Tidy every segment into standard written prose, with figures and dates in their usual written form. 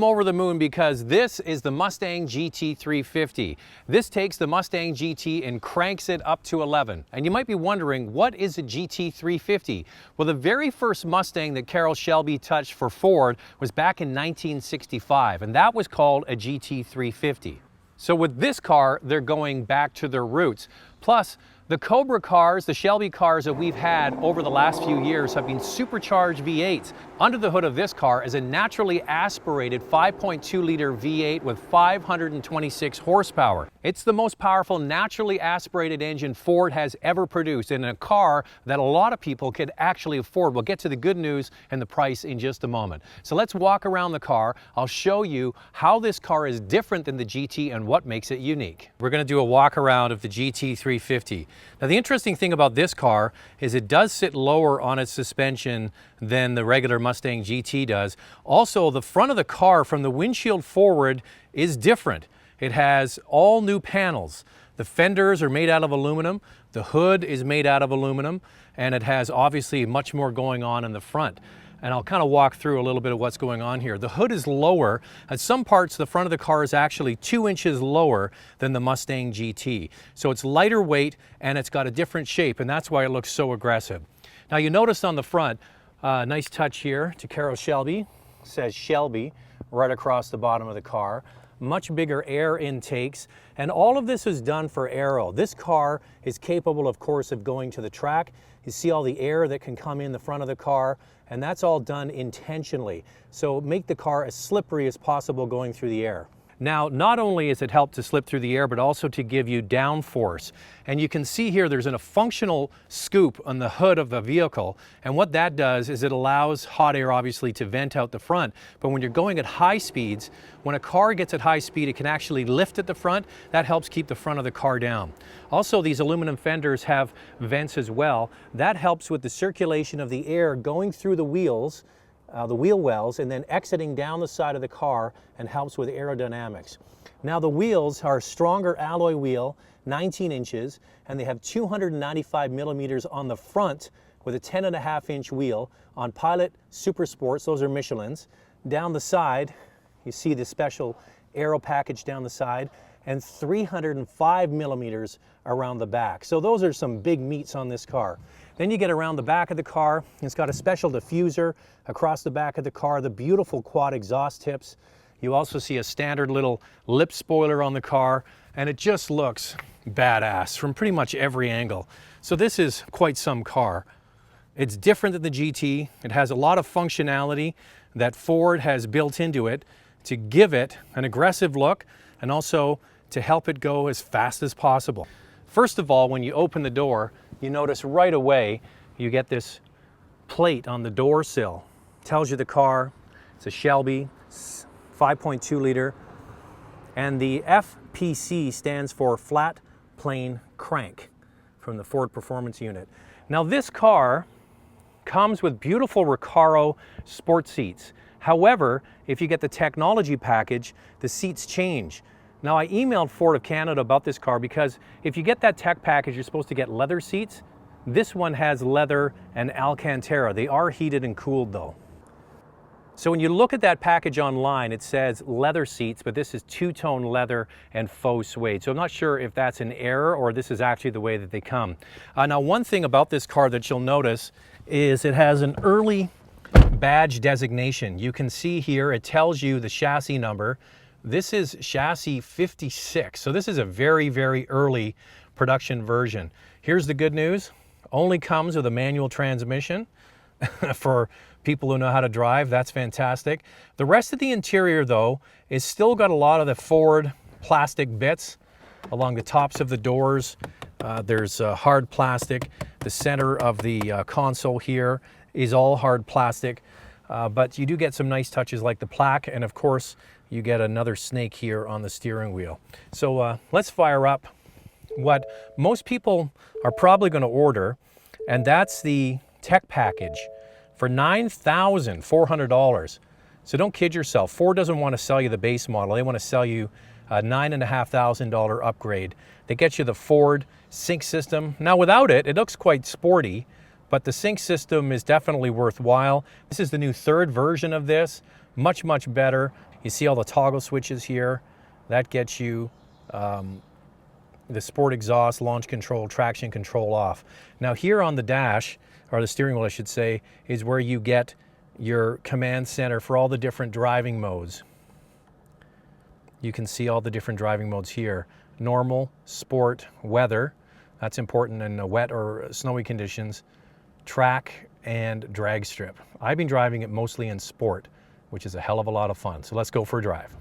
I'm over the moon because this is the Mustang GT350. This takes the Mustang GT and cranks it up to 11. And you might be wondering, what is a GT350? Well, the very first Mustang that Carroll Shelby touched for Ford was back in 1965, and that was called a GT350. So with this car, they're going back to their roots. Plus, the Cobra cars, the Shelby cars that we've had over the last few years have been supercharged V8s. Under the hood of this car is a naturally aspirated 5.2-liter V8 with 526 horsepower. It's the most powerful naturally aspirated engine Ford has ever produced, in a car that a lot of people could actually afford. We'll get to the good news and the price in just a moment. So let's walk around the car. I'll show you how this car is different than the GT and what makes it unique. We're going to do a walk around of the GT350. Now, the interesting thing about this car is it does sit lower on its suspension than the regular Mustang GT does. Also, the front of the car from the windshield forward is different. It has all new panels. The fenders are made out of aluminum, the hood is made out of aluminum, and it has obviously much more going on in the front. And I'll kind of walk through a little bit of what's going on here. The hood is lower. At some parts, the front of the car is actually 2 inches lower than the Mustang GT. So it's lighter weight and it's got a different shape, and that's why it looks so aggressive. Now, you notice on the front, nice touch here to Carroll Shelby. It says Shelby right across the bottom of the car. Much bigger air intakes, and all of this is done for aero. This car is capable, of course, of going to the track. You see all the air that can come in the front of the car, and that's all done intentionally. So make the car as slippery as possible going through the air. Now, not only is it helped to slip through the air, but also to give you downforce. And you can see here there's a functional scoop on the hood of the vehicle. And what that does is it allows hot air, obviously, to vent out the front. But when you're going at high speeds, when a car gets at high speed, it can actually lift at the front. That helps keep the front of the car down. Also, these aluminum fenders have vents as well. That helps with the circulation of the air going through the wheels, the wheel wells, and then exiting down the side of the car, and helps with aerodynamics. Now, the wheels are a stronger alloy wheel, 19 inches, and they have 295 millimeters on the front with a 10.5-inch wheel. On Pilot Super Sports, those are Michelin's. Down the side, you see the special aero package down the side, and 305 millimeters around the back. So those are some big meats on this car. Then you get around the back of the car. It's got a special diffuser across the back of the car, the beautiful quad exhaust tips. You also see a standard little lip spoiler on the car, and it just looks badass from pretty much every angle. So this is quite some car. It's different than the GT. It has a lot of functionality that Ford has built into it to give it an aggressive look and also to help it go as fast as possible. First of all, when you open the door, you notice right away you get this plate on the door sill. Tells you the car, it's a Shelby 5.2 liter, and the FPC stands for flat plane crank from the Ford Performance Unit. Now, this car comes with beautiful Recaro sport seats. However, if you get the technology package, the seats change. Now, I emailed Ford of Canada about this car because if you get that tech package, you're supposed to get leather seats. This one has leather and Alcantara. They are heated and cooled though. So when you look at that package online, it says leather seats, but this is two-tone leather and faux suede. So I'm not sure if that's an error or this is actually the way that they come. Now, one thing about this car that you'll notice is it has an early badge designation. You can see here, it tells you the chassis number. This is chassis 56, so this is a very, very early production version. Here's the good news. Only comes with a manual transmission for people who know how to drive. That's fantastic. The rest of the interior, though, is still got a lot of the Ford plastic bits along the tops of the doors. There's hard plastic. The center of the console here is all hard plastic, but you do get some nice touches like the plaque, and of course, you get another snake here on the steering wheel. So let's fire up what most people are probably going to order, and that's the tech package for $9,400. So don't kid yourself. Ford doesn't want to sell you the base model. They want to sell you a $9,500 upgrade that gets you the Ford sync system. Now, without it, it looks quite sporty, but the sync system is definitely worthwhile. This is the new third version of this, much, much better. You see all the toggle switches here. That gets you the sport exhaust, launch control, traction control off. Now here on the dash, or the steering wheel I should say, is where you get your command center for all the different driving modes. You can see all the different driving modes here. Normal, sport, weather, that's important in wet or snowy conditions, track, and drag strip. I've been driving it mostly in sport, which is a hell of a lot of fun. So let's go for a drive.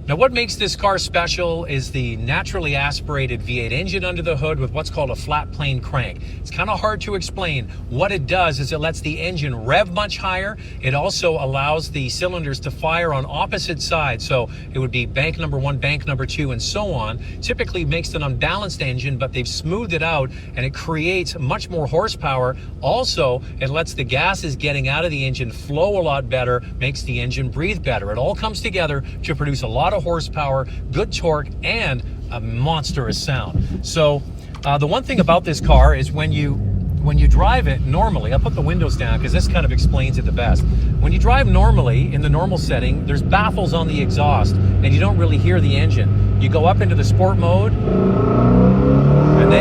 Now what makes this car special is the naturally aspirated V8 engine under the hood with what's called a flat plane crank. It's kind of hard to explain. What it does is it lets the engine rev much higher. It also allows the cylinders to fire on opposite sides. So it would be bank number 1, bank number 2, and so on. Typically makes an unbalanced engine, but they've smoothed it out and it creates much more horsepower. Also, it lets the gases getting out of the engine flow a lot better, makes the engine breathe better. It all comes together to produce a lot of horsepower, good torque, and a monstrous sound. So the one thing about this car is when you drive it normally, I'll put the windows down because this kind of explains it the best. When you drive normally in the normal setting, there's baffles on the exhaust and you don't really hear the engine. You go up into the sport mode and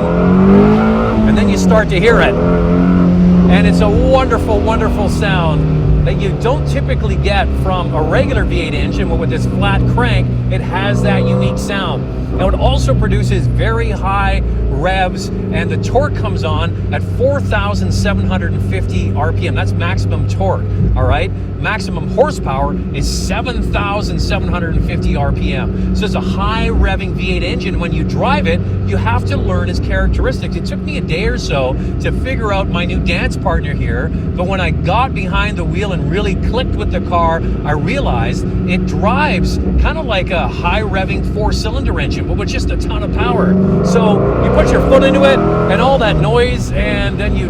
then you start to hear it. And it's a wonderful, wonderful sound that you don't typically get from a regular V8 engine, but with this flat crank, it has that unique sound. Now it also produces very high revs, and the torque comes on at 4,750 RPM. That's maximum torque, all right? Maximum horsepower is 7,750 RPM. So it's a high revving V8 engine. When you drive it, you have to learn its characteristics. It took me a day or so to figure out my new dance partner here, but when I got behind the wheel and really clicked with the car, I realized it drives kind of like a high revving 4-cylinder engine, but with just a ton of power. So you put your foot into it and all that noise, and then you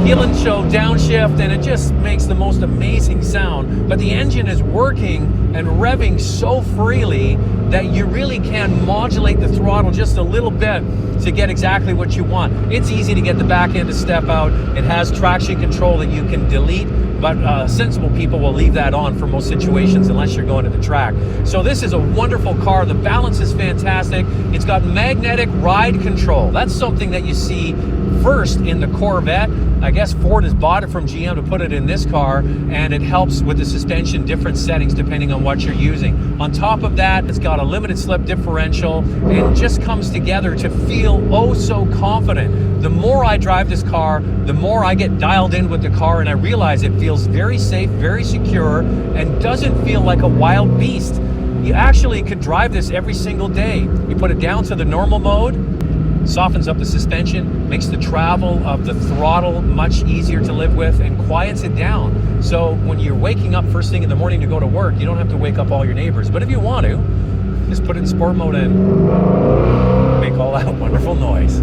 heel and show downshift, and it just makes the most amazing sound. But the engine is working and revving so freely that you really can modulate the throttle just a little bit to get exactly what you want. It's easy to get the back end to step out. It has traction control that you can delete, but sensible people will leave that on for most situations unless you're going to the track. So this is a wonderful car. The balance is fantastic. It's got magnetic ride control. That's something that you see first in the Corvette. I guess Ford has bought it from GM to put it in this car, and it helps with the suspension, different settings depending on what you're using. On top of that, it's got a limited slip differential and just comes together to feel oh so confident. The more I drive this car, the more I get dialed in with the car, and I realize it feels very safe, very secure, and doesn't feel like a wild beast. You actually could drive this every single day. You put it down to the normal mode, softens up the suspension, makes the travel of the throttle much easier to live with, and quiets it down. So when you're waking up first thing in the morning to go to work, you don't have to wake up all your neighbors. But if you want to, just put it in sport mode and make all that wonderful noise.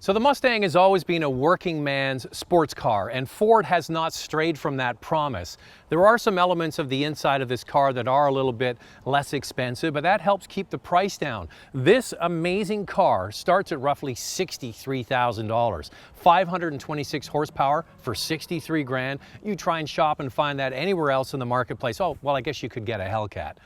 So the Mustang has always been a working man's sports car, and Ford has not strayed from that promise. There are some elements of the inside of this car that are a little bit less expensive, but that helps keep the price down. This amazing car starts at roughly $63,000. 526 horsepower for 63 grand. You try and shop and find that anywhere else in the marketplace. Oh, well, I guess you could get a Hellcat.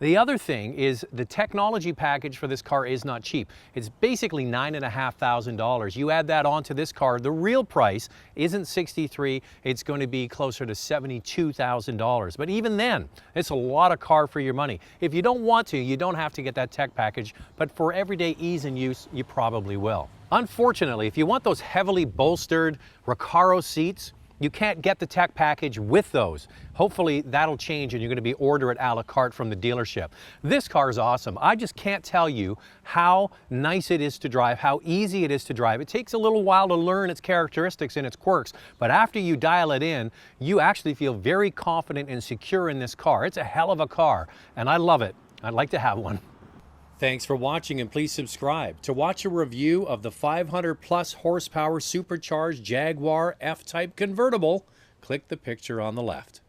The other thing is the technology package for this car is not cheap. It's basically $9,500. You add that onto this car, the real price isn't $63,000, it's going to be closer to $72,000. But even then, it's a lot of car for your money. If you don't want to, you don't have to get that tech package, but for everyday ease and use, you probably will. Unfortunately, if you want those heavily bolstered Recaro seats, you can't get the tech package with those. Hopefully that'll change and you're going to be order it a la carte from the dealership. This car is awesome. I just can't tell you how nice it is to drive, how easy it is to drive. It takes a little while to learn its characteristics and its quirks, but after you dial it in, you actually feel very confident and secure in this car. It's a hell of a car, and I love it. I'd like to have one. Thanks for watching, and please subscribe. To watch a review of the 500 plus horsepower supercharged Jaguar F-Type convertible, click the picture on the left.